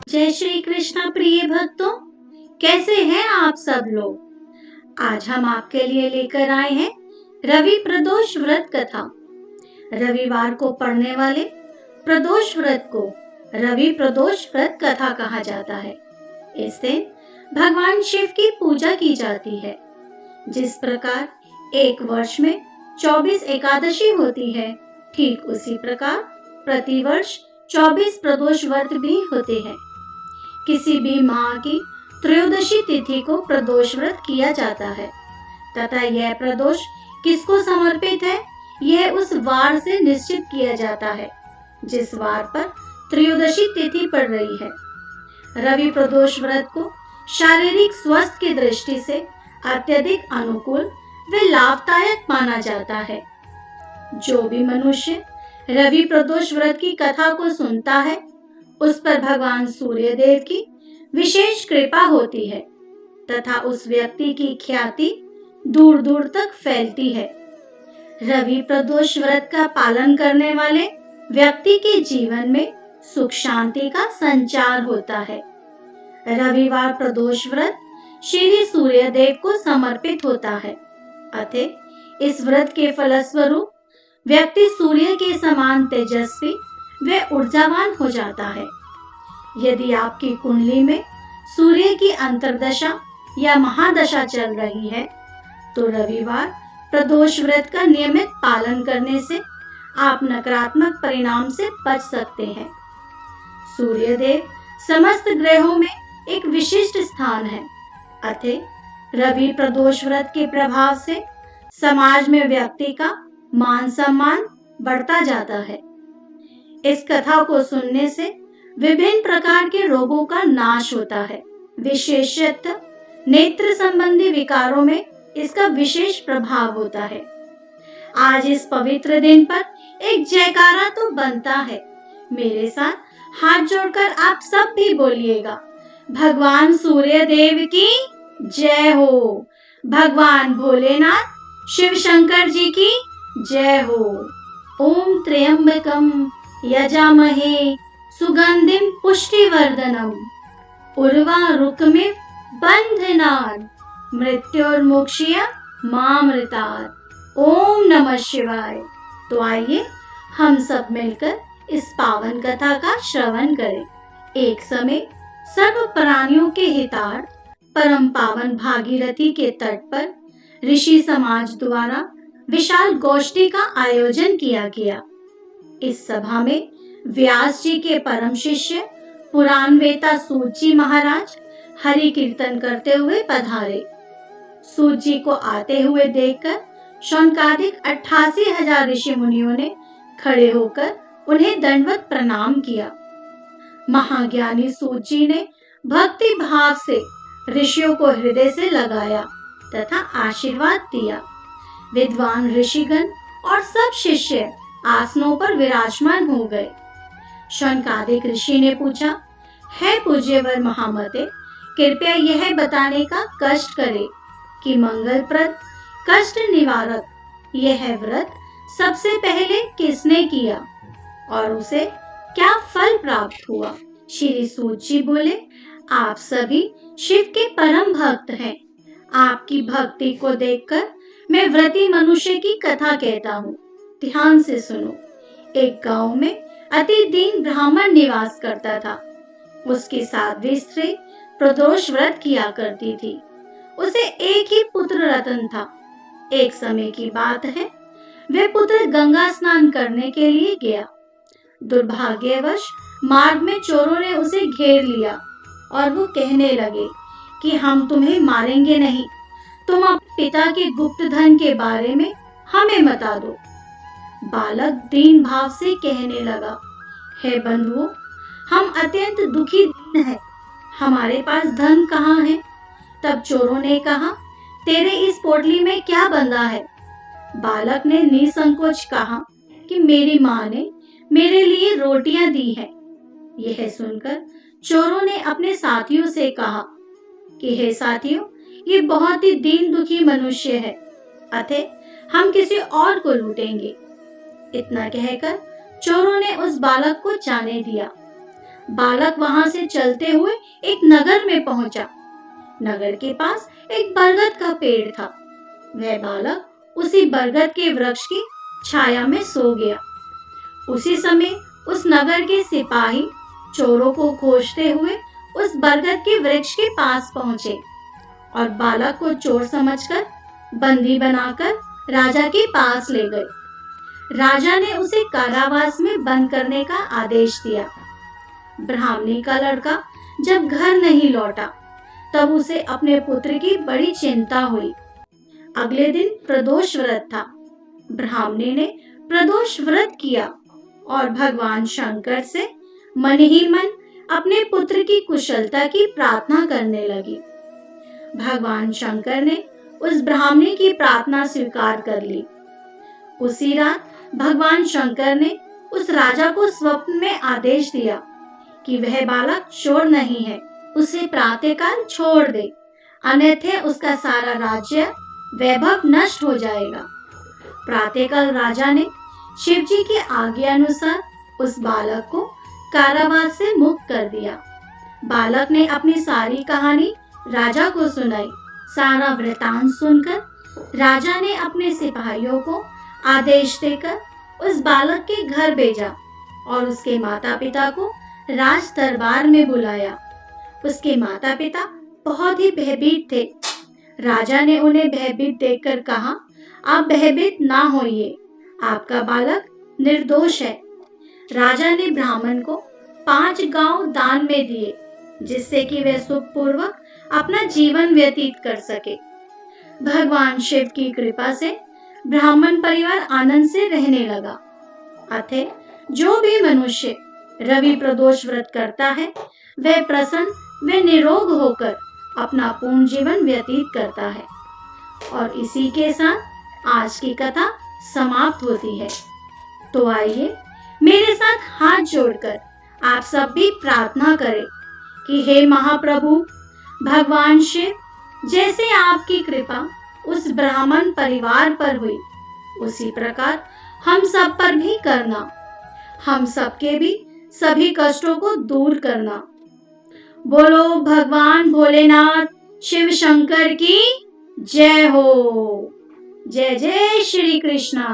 जय श्री कृष्ण प्रिय भक्तों, कैसे हैं आप सब लोग। आज हम आपके लिए लेकर आए हैं रवि प्रदोष व्रत कथा। रविवार को पड़ने वाले प्रदोष व्रत को रवि प्रदोष व्रत कथा कहा जाता है। इस दिन भगवान शिव की पूजा की जाती है। जिस प्रकार एक वर्ष में 24 एकादशी होती है, ठीक उसी प्रकार प्रतिवर्ष 24 प्रदोष व्रत भी होते हैं। किसी भी माह की त्रयोदशी तिथि को प्रदोष व्रत किया जाता है तथा यह प्रदोष किसको समर्पित है, यह उस वार से निश्चित किया जाता है जिस वार पर त्रयोदशी तिथि पड़ रही है। रवि प्रदोष व्रत को शारीरिक स्वास्थ्य की दृष्टि से अत्यधिक अनुकूल व लाभदायक माना जाता है। जो भी मनुष्य रवि प्रदोष व्रत की कथा को सुनता है, उस पर भगवान सूर्य देव की विशेष कृपा होती है तथा उस व्यक्ति की ख्याति दूर दूर तक फैलती है। रवि प्रदोष व्रत का पालन करने वाले व्यक्ति के जीवन में सुख शांति का संचार होता है। रविवार प्रदोष व्रत श्री सूर्य देव को समर्पित होता है। अतः इस व्रत के फलस्वरूप व्यक्ति सूर्य के समान तेजस्वी वे ऊर्जावान हो जाता है। यदि आपकी कुंडली में सूर्य की अंतर्दशा या महादशा चल रही है, तो रविवार प्रदोष व्रत का नियमित पालन करने से आप नकारात्मक परिणाम से बच सकते हैं। सूर्य देव समस्त ग्रहों में एक विशिष्ट स्थान है। अतः रवि प्रदोष व्रत के प्रभाव से समाज में व्यक्ति का मान सम्मान बढ़ता जाता है। इस कथा को सुनने से विभिन्न प्रकार के रोगों का नाश होता है। विशेषतः नेत्र संबंधी विकारों में इसका विशेष प्रभाव होता है। आज इस पवित्र दिन पर एक जयकारा तो बनता है। मेरे साथ हाथ जोड़कर आप सब भी बोलिएगा, भगवान सूर्य देव की जय हो, भगवान भोलेनाथ शिव शंकर जी की जय हो। ओम त्र्यंबकम यजामहे सुगंधिम पुष्टिवर्धनम उर्वारुकमिव बंधनात् मृत्युर्मुक्षीय मामृतात्। ओम नमः शिवाय। तो आइए हम सब मिलकर इस पावन कथा का श्रवण करें। एक समय सर्व प्राणियों के हितार्थ परम पावन भागीरथी के तट पर ऋषि समाज द्वारा विशाल गोष्ठी का आयोजन किया गया। इस सभा में व्यास जी के परम शिष्य पुराण वेता सूत जी महाराज हरि कीर्तन करते हुए पधारे। सूत जी को आते हुए देखकर शौनकादिक 88,000 ऋषि मुनियों ने खड़े होकर उन्हें दंडवत प्रणाम किया। महाज्ञानी सूत जी ने भक्ति भाव से ऋषियों को हृदय से लगाया तथा आशीर्वाद दिया। विद्वान ऋषिगण और सब शिष्य आसनों पर विराजमान हो गए। शौनकादिक ऋषि ने पूछा, है पूज्यवर महामते, कृपया यह बताने का कष्ट करे कि मंगलप्रद कष्ट निवारक यह व्रत सबसे पहले किसने किया और उसे क्या फल प्राप्त हुआ। श्री सूत जी बोले, आप सभी शिव के परम भक्त हैं। आपकी भक्ति को देखकर मैं व्रती मनुष्य की कथा कहता हूँ। ध्यान से सुनो। एक गांव में अति दीन ब्राह्मण निवास करता था। उसकी साध्वी स्त्री प्रदोष व्रत किया करती थी। उसे एक ही पुत्र रतन था। एक समय की बात है, वह पुत्र गंगा स्नान करने के लिए गया। दुर्भाग्यवश मार्ग में चोरों ने उसे घेर लिया और वो कहने लगे कि हम तुम्हें मारेंगे नहीं, तुम अपने पिता के गुप्त धन के बारे में हमें बता दो। बालक दीन भाव से कहने लगा, हे बंधुओं, हम अत्यंत दुखी दीन हैं, हमारे पास धन कहाँ है। तब चोरों ने कहा, तेरे इस पोटली में क्या बंधा है। बालक ने निसंकोच कहा कि मेरी माँ ने मेरे लिए रोटियां दी है। यह सुनकर चोरों ने अपने साथियों से कहा कि हे साथियों, ये बहुत ही दीन दुखी मनुष्य है, अतः हम किसी और को लूटेंगे। इतना कहकर चोरों ने उस बालक को जाने दिया। बालक वहां से चलते हुए एक नगर में पहुंचा। नगर के पास एक बरगद का पेड़ था। वह बालक उसी बरगद के वृक्ष की छाया में सो गया। उसी समय उस नगर के सिपाही चोरों को खोजते हुए उस बरगद के वृक्ष के पास पहुंचे और बालक को चोर समझकर बंदी बनाकर राजा के पास ले गए। राजा ने उसे कारावास में बंद करने का आदेश दिया। ब्राह्मणी का लड़का जब घर नहीं लौटा तब उसे अपने पुत्र की बड़ी चिंता हुई। अगले दिन प्रदोष व्रत था। ब्राह्मणी ने प्रदोष व्रत किया और भगवान शंकर से मन ही मन अपने पुत्र की कुशलता की प्रार्थना करने लगी। भगवान शंकर ने उस ब्राह्मणी की प्रार्थना स्वीकार कर ली। उसी रात भगवान शंकर ने उस राजा को स्वप्न में आदेश दिया कि वह बालक चोर नहीं है, उसे प्रातःकाल छोड़ दे, अन्यथा उसका सारा राज्य वैभव नष्ट हो जाएगा। प्रातःकाल राजा ने शिवजी की आज्ञा अनुसार उस बालक को कारावास से मुक्त कर दिया। बालक ने अपनी सारी कहानी राजा को सुनाई। सारा वृतांत सुनकर राजा ने अपने सिपाहियों को आदेश देकर उस बालक के घर भेजा और उसके माता पिता को राज दरबार में बुलाया। उसके माता पिता बहुत ही भयभीत थे। राजा ने उन्हें भयभीत देखकर कहा, आप भयभीत ना होइए, आपका बालक निर्दोष है। राजा ने ब्राह्मण को 5 गांव दान में दिए, जिससे कि वह सुखपूर्वक अपना जीवन व्यतीत कर सके। भगवान शिव की कृपा से ब्राह्मण परिवार आनंद से रहने लगा। अतः जो भी मनुष्य रवि प्रदोष व्रत करता है वह प्रसन्न व निरोग होकर अपना पूर्ण जीवन व्यतीत करता है। और इसी के साथ आज की कथा समाप्त होती है। तो आइए मेरे साथ हाथ जोड़कर आप सब भी प्रार्थना करें कि हे महाप्रभु भगवान शिव, जैसे आपकी कृपा उस ब्राह्मण परिवार पर हुई उसी प्रकार हम सब पर भी करना। हम सबके भी सभी कष्टों को दूर करना। बोलो भगवान भोलेनाथ शिव शंकर की जय हो। जय जय श्री कृष्णा।